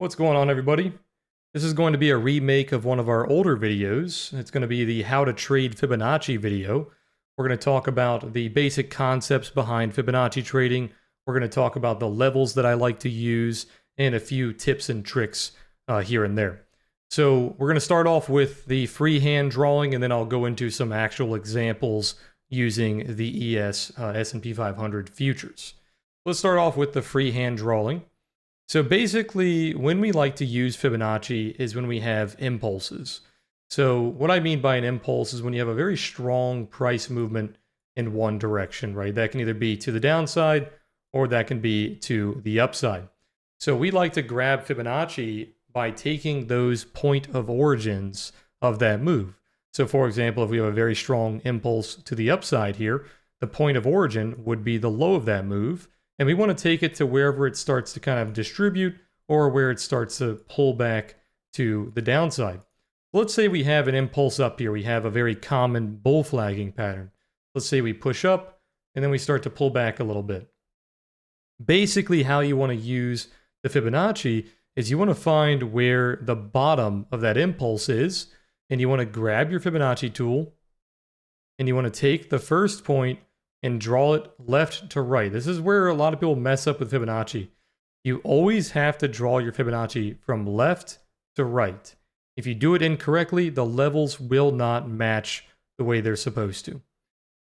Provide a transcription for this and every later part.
What's going on, everybody? This is going to be a remake of one of our older videos. It's going to be the How to Trade Fibonacci video. We're going to talk about the basic concepts behind Fibonacci trading. We're going to talk about the levels that I like to use and a few tips and tricks here and there. So we're going to start off with the freehand drawing, and then I'll go into some actual examples using the S&P 500 futures. Let's start off with the freehand drawing. So basically, when we like to use Fibonacci is when we have impulses. So what I mean by an impulse is when you have a very strong price movement in one direction, right? That can either be to the downside or that can be to the upside. So we like to grab Fibonacci by taking those point of origins of that move. So for example, if we have a very strong impulse to the upside here, the point of origin would be the low of that move. And we want to take it to wherever it starts to kind of distribute or where it starts to pull back to the downside. Let's say we have an impulse up here. We have a very common bull flagging pattern. Let's say we push up and then we start to pull back a little bit. Basically, how you want to use the Fibonacci is you want to find where the bottom of that impulse is, and you want to grab your Fibonacci tool and you want to take the first point and draw it left to right. This is where a lot of people mess up with Fibonacci. You always have to draw your Fibonacci from left to right. If you do it incorrectly, the levels will not match the way they're supposed to.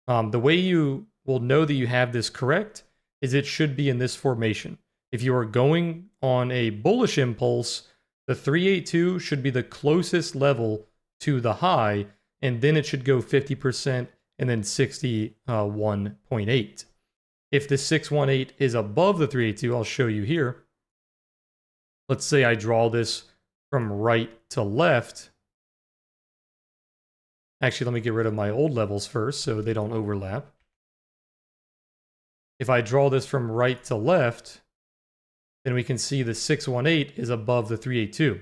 The way you will know that you have this correct is it should be in this formation. If you are going on a bullish impulse, the 382 should be the closest level to the high, and then it should go 50%. And then 61.8. If the 618 is above the 382, I'll show you here. Let's say I draw this from right to left. Actually, let me get rid of my old levels first so they don't overlap. If I draw this from right to left, then we can see the 618 is above the 382.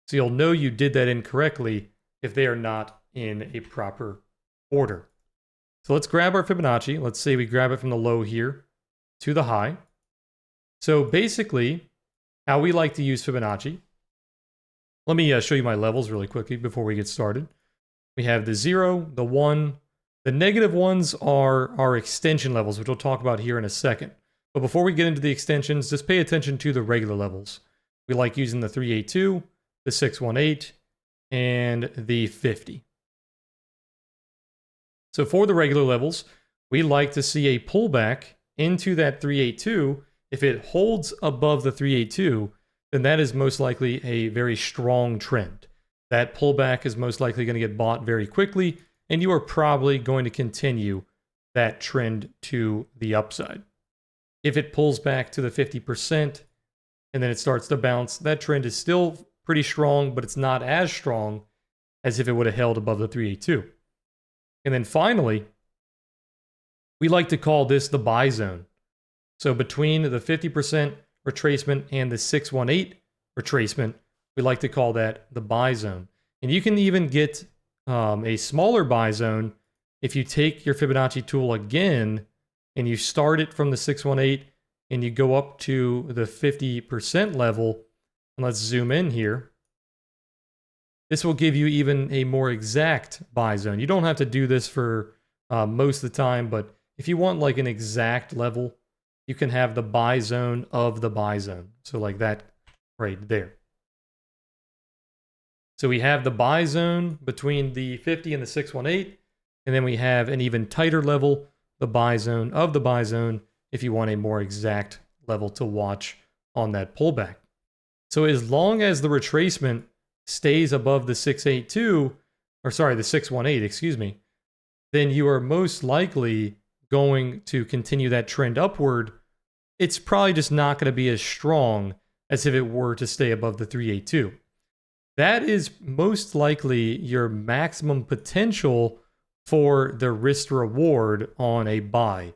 So you'll know you did that incorrectly if they are not in a proper order. So let's grab our Fibonacci. Let's say we grab it from the low here to the high. So basically, how we like to use Fibonacci. Let me show you my levels really quickly before we get started. We have the 0, the 1. The negative ones are our extension levels, which we'll talk about here in a second. But before we get into the extensions, just pay attention to the regular levels. We like using the 382, the 618, and the 50. So for the regular levels, we like to see a pullback into that 382. If it holds above the 382, then that is most likely a very strong trend. That pullback is most likely going to get bought very quickly, and you are probably going to continue that trend to the upside. If it pulls back to the 50% and then it starts to bounce, that trend is still pretty strong, but it's not as strong as if it would have held above the 382. And then finally, we like to call this the buy zone. So between the 50% retracement and the 618 retracement, we like to call that the buy zone. And you can even get a smaller buy zone if you take your Fibonacci tool again and you start it from the 618 and you go up to the 50% level. And let's zoom in here. This will give you even a more exact buy zone. You don't have to do this for most of the time, but if you want like an exact level, you can have the buy zone of the buy zone. So like that right there. So we have the buy zone between the 50 and the 618, and then we have an even tighter level, the buy zone of the buy zone, if you want a more exact level to watch on that pullback. So as long as the retracement stays above the 682, or sorry, the 618, excuse me, then you are most likely going to continue that trend upward. It's probably just not going to be as strong as if it were to stay above the 382. That is most likely your maximum potential for the risk reward on a buy.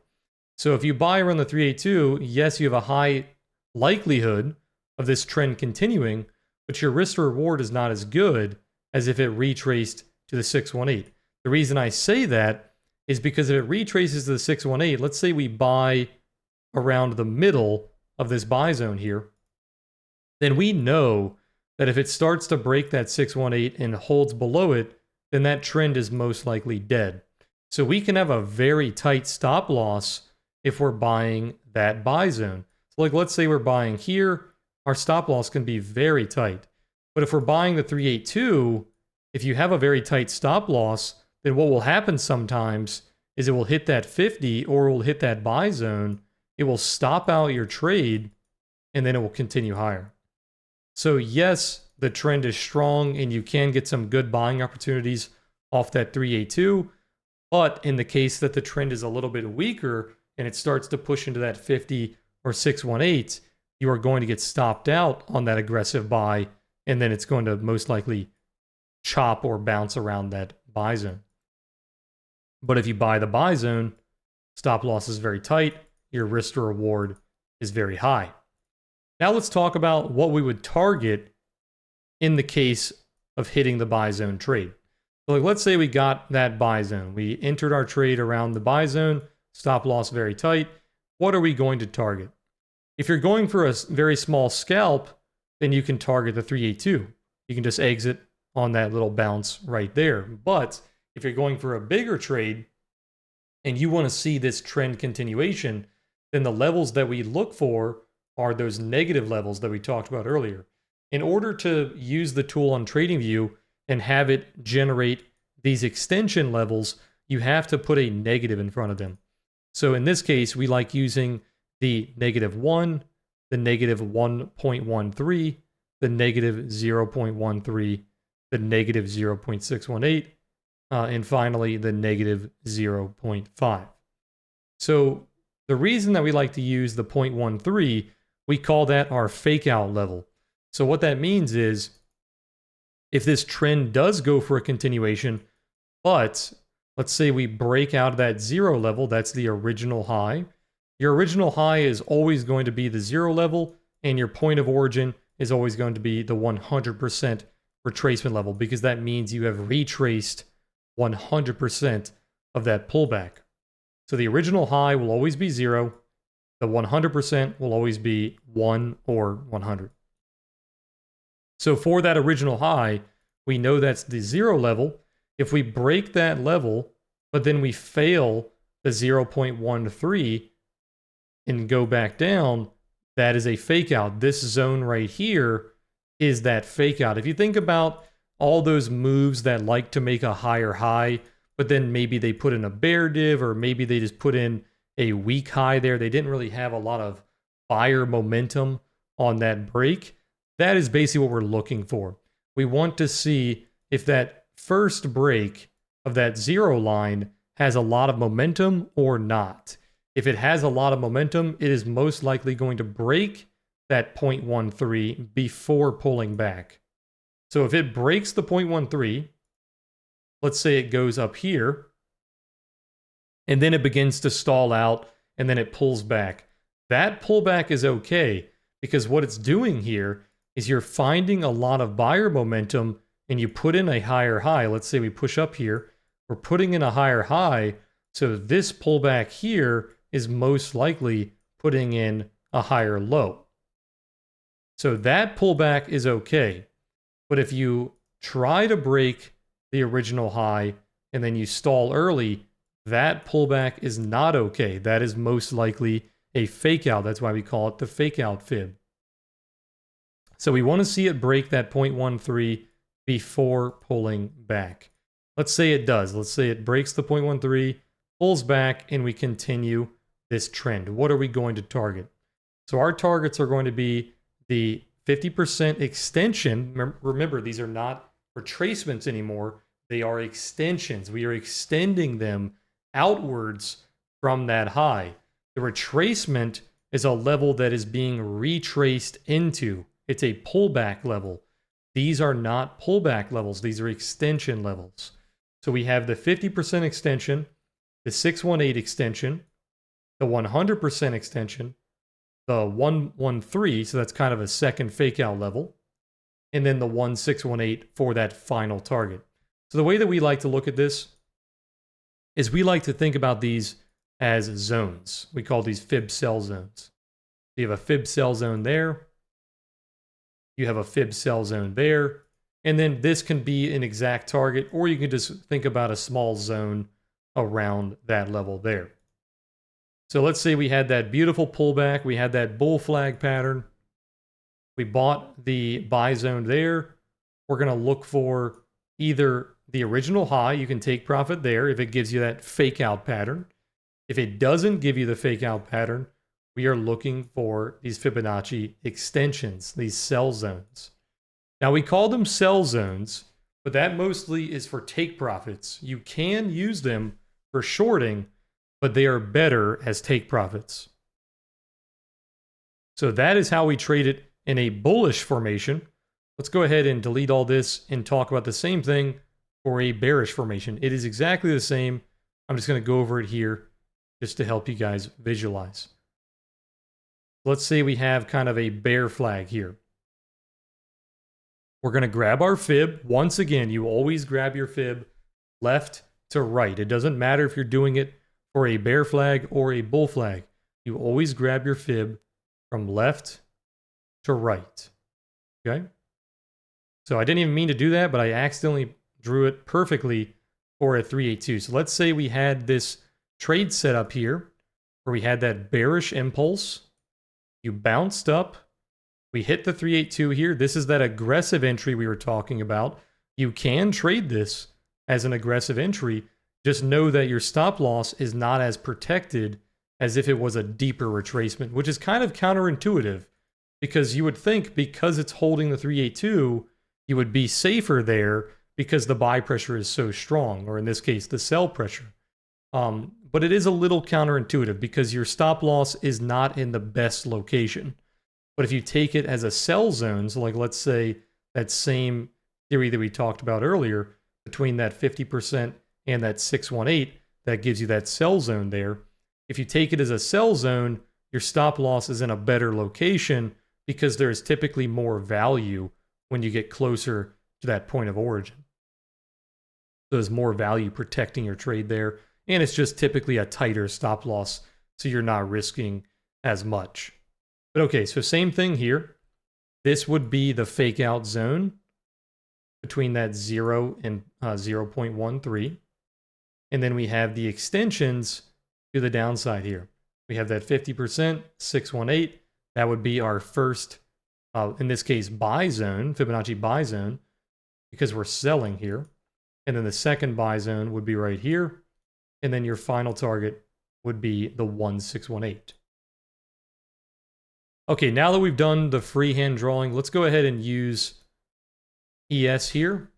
So if you buy around the 382, yes, you have a high likelihood of this trend continuing, but your risk to reward is not as good as if it retraced to the 618. The reason I say that is because if it retraces to the 618, let's say we buy around the middle of this buy zone here, then we know that if it starts to break that 618 and holds below it, then that trend is most likely dead. So we can have a very tight stop loss if we're buying that buy zone. So like let's say we're buying here, our stop loss can be very tight. But if we're buying the 382, if you have a very tight stop loss, then what will happen sometimes is it will hit that 50 or it will hit that buy zone. It will stop out your trade and then it will continue higher. So yes, the trend is strong and you can get some good buying opportunities off that 382. But in the case that the trend is a little bit weaker and it starts to push into that 50 or 618, you are going to get stopped out on that aggressive buy, and then it's going to most likely chop or bounce around that buy zone. But if you buy the buy zone, stop loss is very tight, your risk to reward is very high. Now let's talk about what we would target in the case of hitting the buy zone trade. So like, let's say we got that buy zone. We entered our trade around the buy zone, stop loss very tight. What are we going to target? If you're going for a very small scalp, then you can target the 382. You can just exit on that little bounce right there. But if you're going for a bigger trade and you want to see this trend continuation, then the levels that we look for are those negative levels that we talked about earlier. In order to use the tool on TradingView and have it generate these extension levels, you have to put a negative in front of them. So in this case, we like using the -1, the -1.13, the -0.13, the -0.618, and finally the -0.5. So the reason that we like to use the 0.13, we call that our fake out level. So what that means is if this trend does go for a continuation, but let's say we break out of that 0 level, that's the original high. Your original high is always going to be the 0 level, and your point of origin is always going to be the 100% retracement level, because that means you have retraced 100% of that pullback. So the original high will always be 0. The 100% will always be 1 or 100. So for that original high, we know that's the 0 level. If we break that level, but then we fail the 0.13 and go back down, that is a fake out. This zone right here is that fake out. If you think about all those moves that like to make a higher high, but then maybe they put in a bear div, or maybe they just put in a weak high there. They didn't really have a lot of buyer momentum on that break. That is basically what we're looking for. We want to see if that first break of that 0 line has a lot of momentum or not. If it has a lot of momentum, it is most likely going to break that 0.13 before pulling back. So if it breaks the 0.13, let's say it goes up here, and then it begins to stall out, and then it pulls back. That pullback is okay, because what it's doing here is you're finding a lot of buyer momentum, and you put in a higher high. Let's say we push up here. We're putting in a higher high, so this pullback here is most likely putting in a higher low. So that pullback is okay. But if you try to break the original high and then you stall early, that pullback is not okay. That is most likely a fake out. That's why we call it the fake out fib. So we want to see it break that 0.13 before pulling back. Let's say it does. Let's say it breaks the 0.13, pulls back, and we continue this trend. What are we going to target? So our targets are going to be the 50% extension. Remember, these are not retracements anymore. They are extensions. We are extending them outwards from that high. The retracement is a level that is being retraced into. It's a pullback level. These are not pullback levels. These are extension levels. So we have the 50% extension, the 618 extension, the 100% extension, the 113, so that's kind of a second fake out level, and then the 1618 for that final target. So the way that we like to look at this is we like to think about these as zones. We call these fib sell zones. So you have a fib sell zone there, You have a fib sell zone there. And then this can be an exact target, or you can just think about a small zone around that level there. So let's say we had that beautiful pullback. We had that bull flag pattern. We bought the buy zone there. We're going to look for either the original high. You can take profit there if it gives you that fake out pattern. If it doesn't give you the fake out pattern, we are looking for these Fibonacci extensions, these sell zones. Now we call them sell zones, but that mostly is for take profits. You can use them for shorting, but they are better as take profits. So that is how we trade it in a bullish formation. Let's go ahead and delete all this and talk about the same thing for a bearish formation. It is exactly the same. I'm just going to go over it here just to help you guys visualize. Let's say we have kind of a bear flag here. We're going to grab our fib. Once again, you always grab your fib left to right. It doesn't matter if you're doing it for a bear flag or a bull flag. You always grab your fib from left to right. Okay? So I didn't even mean to do that, but I accidentally drew it perfectly for a 382. So let's say we had this trade set up here where we had that bearish impulse. You bounced up. We hit the 382 here. This is that aggressive entry we were talking about. You can trade this as an aggressive entry. Just know that your stop loss is not as protected as if it was a deeper retracement, which is kind of counterintuitive because you would think because it's holding the 382, you would be safer there because the buy pressure is so strong, or in this case, the sell pressure. But it is a little counterintuitive because your stop loss is not in the best location. But if you take it as a sell zone, so like let's say that same theory that we talked about earlier, between that 50% and that 618, that gives you that sell zone there. If you take it as a sell zone, your stop loss is in a better location because there is typically more value when you get closer to that point of origin. So there's more value protecting your trade there, and it's just typically a tighter stop loss, so you're not risking as much. But okay, so same thing here. This would be the fake out zone between that 0 and 0.13. And then we have the extensions to the downside here. We have that 50%, 618. That would be our first, in this case, buy zone, Fibonacci buy zone, because we're selling here. And then the second buy zone would be right here. And then your final target would be the 1618. Okay, now that we've done the freehand drawing, let's go ahead and use ES here.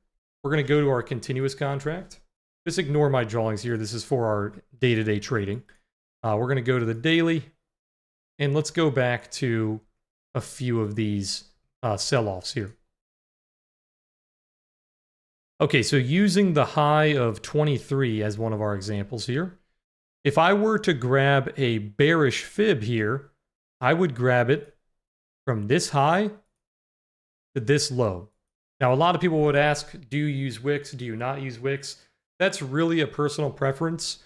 We're going to go to our continuous contract. Just ignore my drawings here. This is for our day-to-day trading. We're going to go to the daily, and let's go back to a few of these sell-offs here. Okay, so using the high of 23 as one of our examples here, if I were to grab a bearish fib here, I would grab it from this high to this low. Now, a lot of people would ask, do you use wicks? Do you not use wicks? That's really a personal preference.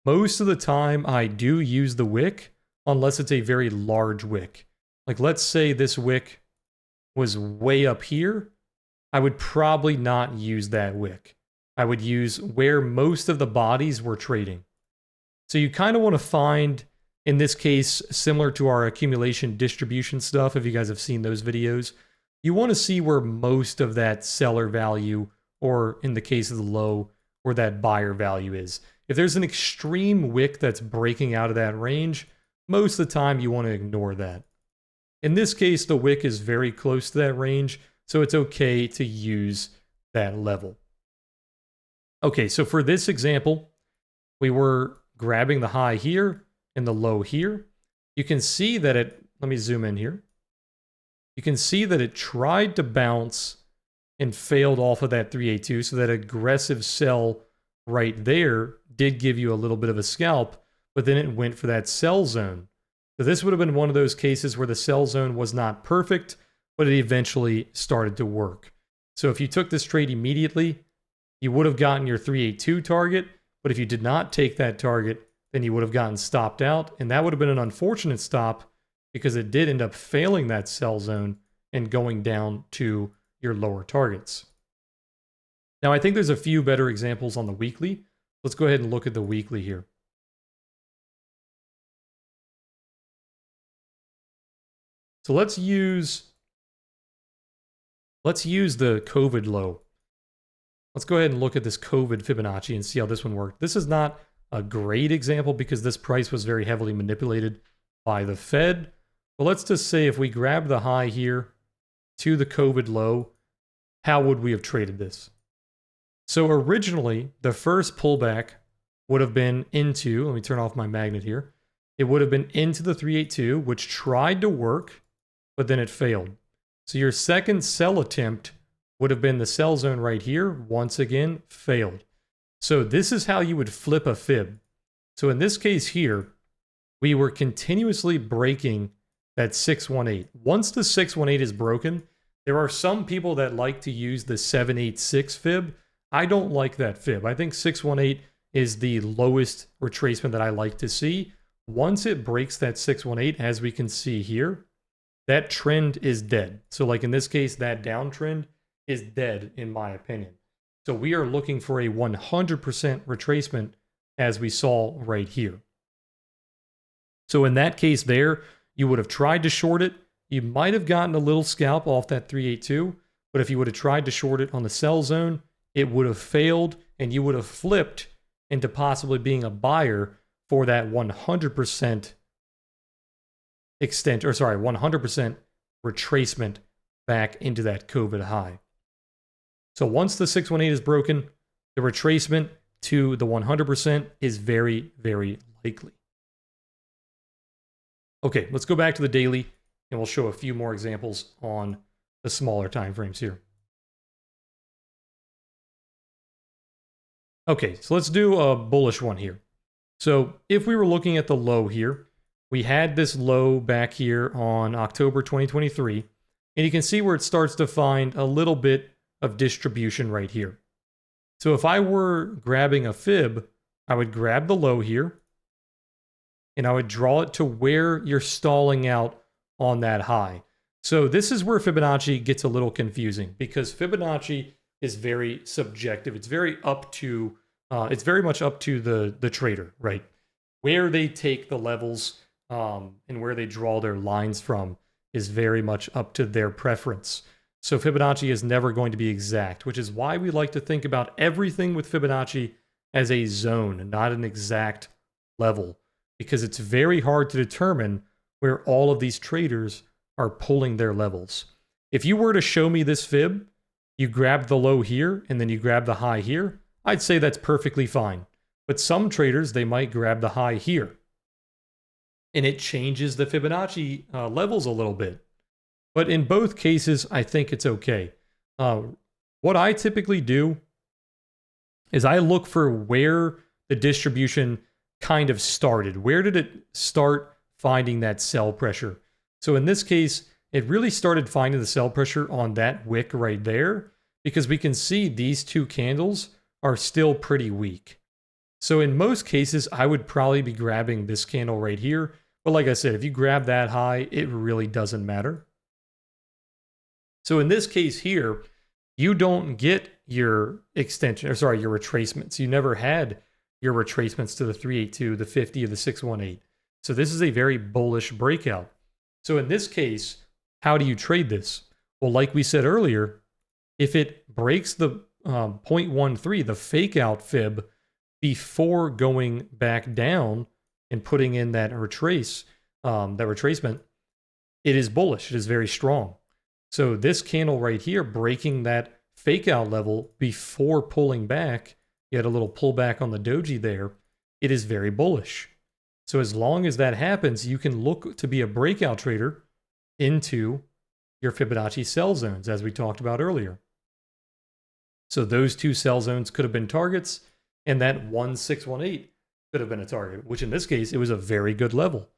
Most of the time, I do use the wick, unless it's a very large wick. Like, let's say this wick was way up here. I would probably not use that wick. I would use where most of the bodies were trading. So you kind of want to find, in this case, similar to our accumulation distribution stuff, if you guys have seen those videos, you want to see where most of that seller value, or in the case of the low, where that buyer value is. If there's an extreme wick that's breaking out of that range, most of the time you want to ignore that. In this case, the wick is very close to that range, so it's okay to use that level. Okay, so for this example, we were grabbing the high here and the low here. You can see that let me zoom in here. You can see that it tried to bounce and failed off of that 382, so that aggressive sell right there did give you a little bit of a scalp, but then it went for that sell zone. So this would have been one of those cases where the sell zone was not perfect, but it eventually started to work. So if you took this trade immediately, you would have gotten your 382 target, but if you did not take that target, then you would have gotten stopped out, and that would have been an unfortunate stop because it did end up failing that sell zone and going down to your lower targets. Now, I think there's a few better examples on the weekly. Let's go ahead and look at the weekly here. So let's use the COVID low. Let's go ahead and look at this COVID Fibonacci and see how this one worked. This is not a great example because this price was very heavily manipulated by the Fed. But let's just say if we grab the high here to the COVID low, how would we have traded this? So originally, the first pullback would have been into, let me turn off my magnet here. It would have been into the 382, which tried to work, but then it failed. So your second sell attempt would have been the sell zone right here. Once again, failed. So this is how you would flip a fib. So in this case here, we were continuously breaking that 618. Once the 618 is broken, there are some people that like to use the 786 fib. I don't like that fib. I think 618 is the lowest retracement that I like to see. Once it breaks that 618, as we can see here, that trend is dead. So like in this case, that downtrend is dead in my opinion. So we are looking for a 100% retracement as we saw right here. So in that case there, you would have tried to short it. You might have gotten a little scalp off that 382, but if you would have tried to short it on the sell zone, it would have failed and you would have flipped into possibly being a buyer for that 100% 100% retracement back into that COVID high. So once the 618 is broken, the retracement to the 100% is very, very likely. Okay, let's go back to the daily and we'll show a few more examples on the smaller time frames here. Okay, so let's do a bullish one here. So if we were looking at the low here, we had this low back here on October 2023, and you can see where it starts to find a little bit of distribution right here. So if I were grabbing a fib, I would grab the low here, and I would draw it to where you're stalling out on that high. So this is where Fibonacci gets a little confusing because Fibonacci is very subjective. It's very up to, it's very much up to the trader, right? Where they take the levels and where they draw their lines from is very much up to their preference. So Fibonacci is never going to be exact, which is why we like to think about everything with Fibonacci as a zone, not an exact level, because it's very hard to determine where all of these traders are pulling their levels. If you were to show me this fib, you grab the low here and then you grab the high here, I'd say that's perfectly fine. But some traders, they might grab the high here. And it changes the Fibonacci levels a little bit. But in both cases, I think it's okay. What I typically do is I look for where the distribution kind of started. Where did it start finding that sell pressure? So in this case, it really started finding the sell pressure on that wick right there because we can see these two candles are still pretty weak. So in most cases, I would probably be grabbing this candle right here. But like I said, if you grab that high, it really doesn't matter. So in this case here, you don't get your extension, or sorry, your retracements. You never had your retracements to the 382, the 50, or the 618. So this is a very bullish breakout. So in this case, how do you trade this? Well, like we said earlier, if it breaks the 0.13, the fake out fib, before going back down and putting in that retracement, it is bullish. It is very strong. So this candle right here, breaking that fake out level before pulling back, you had a little pullback on the doji there, it is very bullish. So as long as that happens, you can look to be a breakout trader into your Fibonacci sell zones, as we talked about earlier. So those two sell zones could have been targets, and that 1618 could have been a target, which in this case, it was a very good level.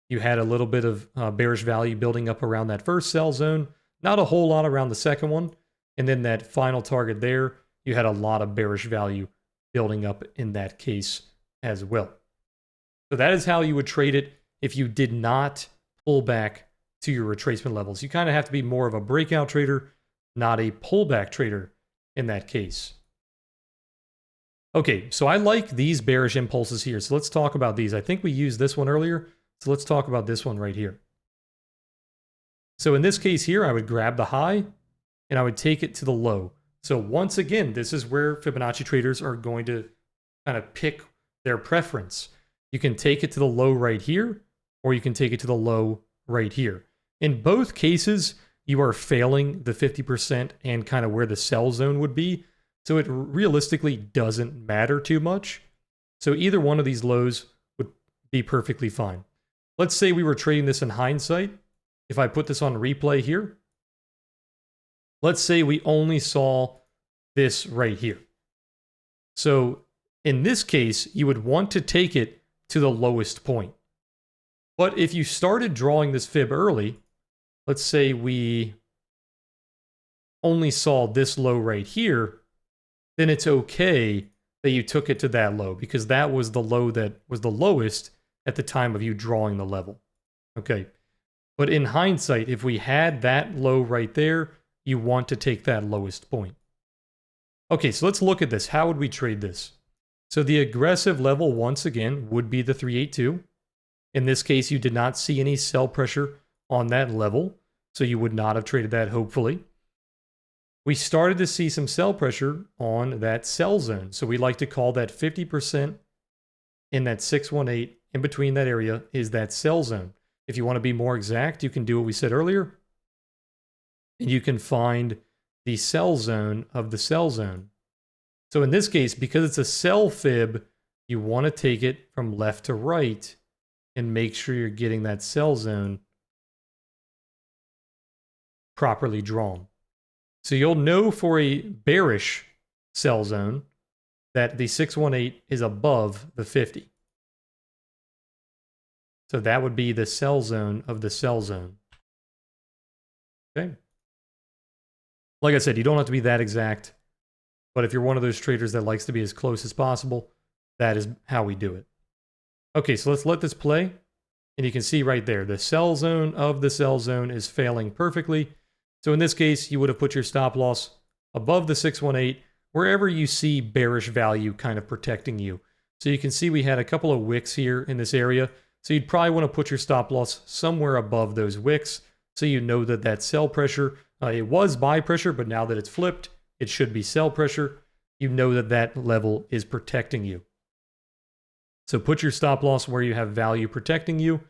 You had a little bit of bearish value building up around that first sell zone, not a whole lot around the second one, and then that final target there, you had a lot of bearish value building up in that case as well. So that is how you would trade it if you did not pull back to your retracement levels. You kind of have to be more of a breakout trader, not a pullback trader in that case. Okay, so I like these bearish impulses here. So let's talk about these. I think we used this one earlier. So let's talk about this one right here. So in this case here, I would grab the high and I would take it to the low. So once again, this is where Fibonacci traders are going to kind of pick their preference. You can take it to the low right here, or you can take it to the low right here. In both cases, you are failing the 50% and kind of where the sell zone would be. So it realistically doesn't matter too much. So either one of these lows would be perfectly fine. Let's say we were trading this in hindsight. If I put this on replay here, let's say we only saw this right here. So in this case, you would want to take it to the lowest point. But if you started drawing this fib early, let's say we only saw this low right here, then it's okay that you took it to that low because that was the low that was the lowest at the time of you drawing the level. Okay. But in hindsight, if we had that low right there, you want to take that lowest point. Okay, so let's look at this. How would we trade this? So the aggressive level, once again, would be the 382. In this case, you did not see any sell pressure on that level, so you would not have traded that, hopefully. We started to see some sell pressure on that sell zone, so we like to call that 50% in that 618, in between that area, is that sell zone. If you want to be more exact, you can do what we said earlier, and you can find the sell zone of the sell zone. So in this case, because it's a sell fib, you want to take it from left to right and make sure you're getting that sell zone properly drawn. So you'll know for a bearish sell zone that the 618 is above the 50. So that would be the sell zone of the sell zone. Okay. Like I said, you don't have to be that exact, but if you're one of those traders that likes to be as close as possible, that is how we do it. Okay, so let's let this play. And you can see right there, the sell zone of the sell zone is failing perfectly. So in this case, you would have put your stop loss above the 618, wherever you see bearish value kind of protecting you. So you can see we had a couple of wicks here in this area. So you'd probably want to put your stop loss somewhere above those wicks so you know that that sell pressure, it was buy pressure, but now that it's flipped, it should be sell pressure. You know that that level is protecting you. So put your stop loss where you have value protecting you.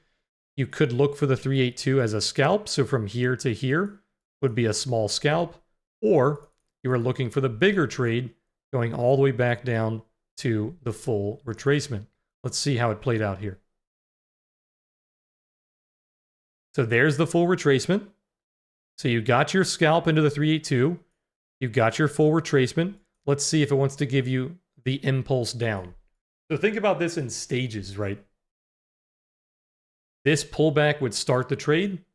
You could look for the 382 as a scalp. So from here to here would be a small scalp, or you are looking for the bigger trade going all the way back down to the full retracement. Let's see how it played out here. So there's the full retracement. So you got your scalp into the 382. You got your full retracement. Let's see if it wants to give you the impulse down. So think about this in stages, right? This pullback would start the trade,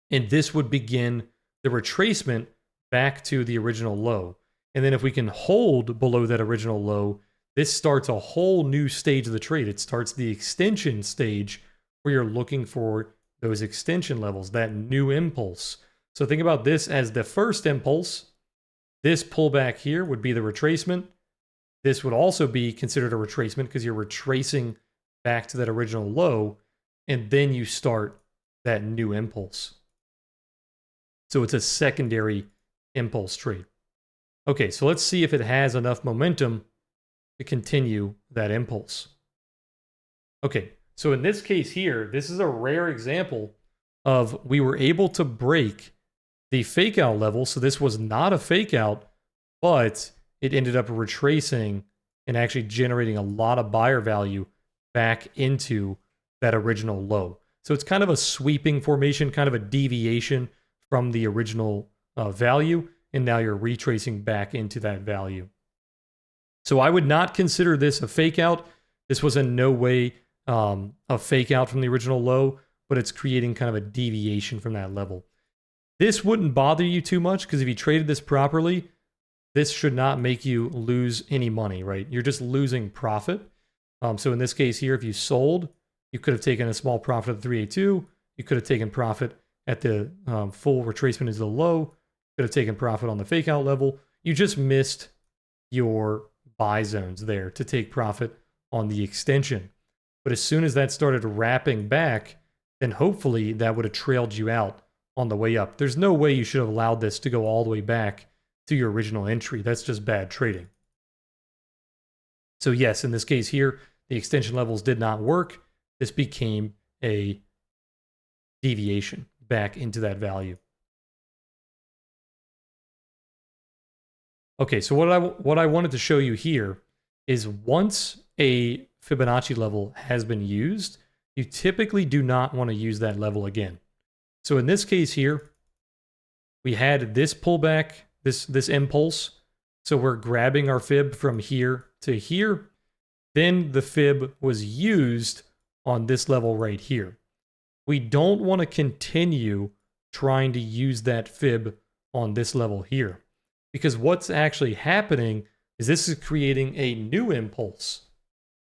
and this would begin the retracement back to the original low. And then if we can hold below that original low, this starts a whole new stage of the trade. It starts the extension stage where you're looking for those extension levels, that new impulse. So think about this as the first impulse. This pullback here would be the retracement. This would also be considered a retracement because you're retracing back to that original low, and then you start that new impulse. So it's a secondary impulse trade. Okay, so let's see if it has enough momentum to continue that impulse. Okay, so in this case here, this is a rare example of we were able to break the fake out level. So this was not a fake out, but it ended up retracing and actually generating a lot of buyer value back into that original low. So it's kind of a sweeping formation, kind of a deviation from the original value, and now you're retracing back into that value. So I would not consider this a fake out. This was in no way a fake out from the original low, but it's creating kind of a deviation from that level. This wouldn't bother you too much because if you traded this properly, this should not make you lose any money, right? You're just losing profit. So in this case here, if you sold, you could have taken a small profit of the 382. You could have taken profit at the full retracement into the low. Could have taken profit on the fake out level. You just missed your buy zones there to take profit on the extension. But as soon as that started wrapping back, then hopefully that would have trailed you out on the way up. There's no way you should have allowed this to go all the way back to your original entry. That's just bad trading. So yes, in this case here, the extension levels did not work. This became a deviation back into that value. Okay, so what I wanted to show you here is once a Fibonacci level has been used, you typically do not want to use that level again. So in this case here, we had this pullback, this impulse. So we're grabbing our fib from here to here. Then the fib was used on this level right here. We don't want to continue trying to use that fib on this level here, because what's actually happening is this is creating a new impulse.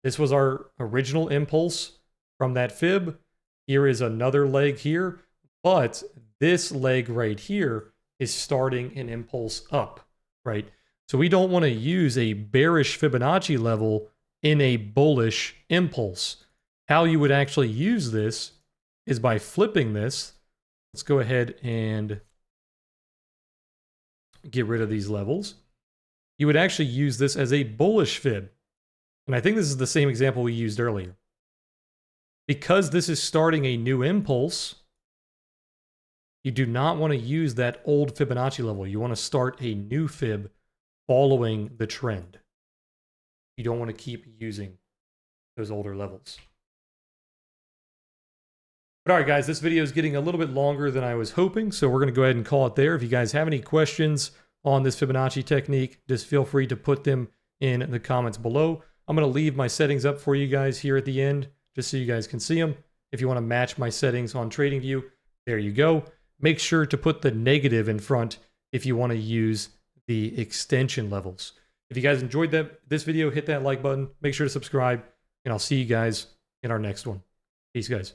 This was our original impulse from that fib. Here is another leg here, but this leg right here is starting an impulse up, right? So we don't want to use a bearish Fibonacci level in a bullish impulse. How you would actually use this is by flipping this. Let's go ahead and get rid of these levels. You would actually use this as a bullish fib. And I think this is the same example we used earlier. Because this is starting a new impulse, you do not want to use that old Fibonacci level. You want to start a new fib following the trend. You don't want to keep using those older levels. But all right, guys, this video is getting a little bit longer than I was hoping, so we're going to go ahead and call it there. If you guys have any questions on this Fibonacci technique, just feel free to put them in the comments below. I'm going to leave my settings up for you guys here at the end, just so you guys can see them. If you want to match my settings on TradingView, there you go. Make sure to put the negative in front if you want to use the extension levels. If you guys enjoyed this video, hit that like button. Make sure to subscribe, and I'll see you guys in our next one. Peace, guys.